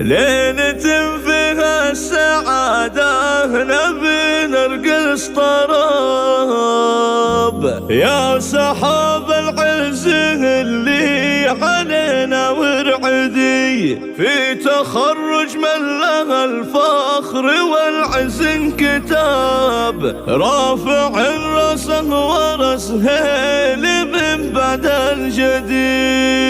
ليلة فيها السعادة نبي نرقص طرب، يا سحاب العز اللي علينا ورعدي، في تخرج من له الفخر والعز انكتاب، رافع راسه ورس هيل من بعد الجدي.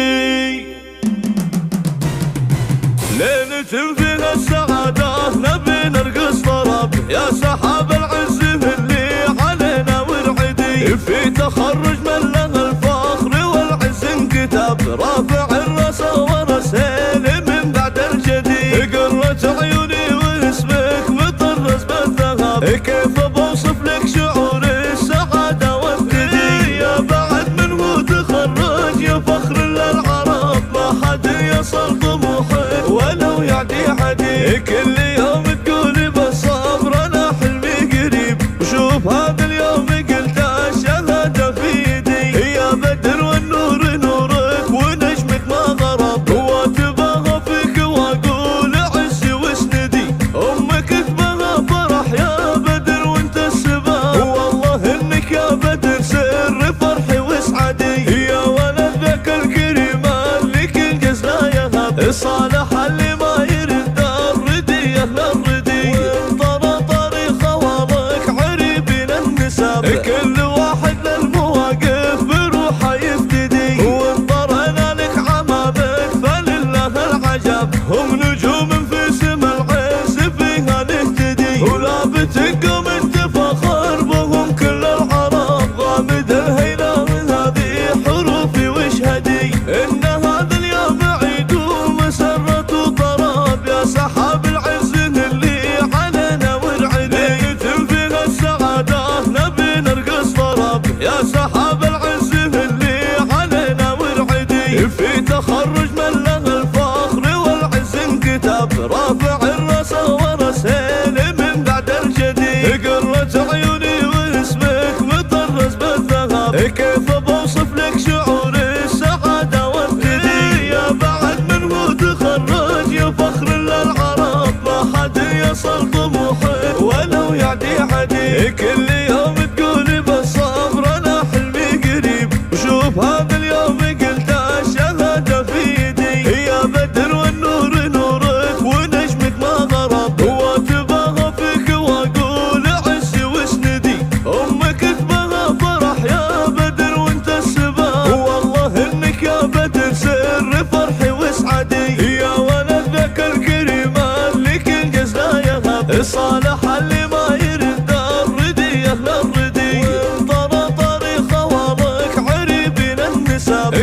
ليلة فيها السعادة نبي نرقص طرب، يا سحاب العز اللي علينا ورعدي، في تخرج من له الفخر والعز انكتاب، رافع الراس ورس هيل من بعد الجدي، قرة عيوني واسمك مطرز بالذهب، كيف بوصف لك شعور السعادة والثدي، يا بعد منه تخرج يا فخر للعرب، ما حد يصل طموحك ولو يعدي حدي، كل يوم تقولي بالصبر انا حلمي قريب، وشوف هذا اليوم قلت الشهادة في يدي، يا بدر والنور نورك ونجمك ما غرب، واتباها فيك واقول عزي واسندي، امك تباها فرح يا بدر وانت السبب، والله انك يا بدر سر فرحي واسعدي، يا ولد ذاك الكريم اللي كل جزنا يهب، صالح اللي ما يرد الردي اهل الردي، وانطر طريق خوالك عريبين النسب، كل واحد للمواقف بروحه يفتدي، وانطرنا لك عمامك فلله العجب، هم نجوم في سما العز فيها نهتدي، ولا بتقوم انت فخر بهم كل العرب، غامد الهيلة من هذه حروفي واشهدي، ان هذا اليوم عيد ومسرة وطرب، يا سحاب العز اللي علينا ورعدي، ليلة فيها السعادة نبي نرقص طرب، يا سحاب العز اللي علينا ورعدي، في تخرج من له الفخر والعز انكتاب، رافع الراس ورس هيل من بعد الجدي، قرة عيوني واسمك مطرز بالذهب، كيف بوصف لك شعور السعادة والثدي، يا بعد منه تخرج يا فخر للعرب، ما حد يصل طموحك ولو يعدي حدي، كل يوم تقولي بالصبر انا حلمي قريب، وشوف هذا اليوم قلت الشهادة في يدي، يا بدر والنور نورك ونجمك ما غرب، واتباها فيك واقول عزي واسندي، امك تباها فرح يا بدر وانت السبب، والله انك يا بدر سر فرحي واسعدي، يا ولد ذاك الكريم اللي كل جزنا يهب، صالح اللي ما يرد الردي اهل الردي، وانطر طريق خوالك عريبين النسب.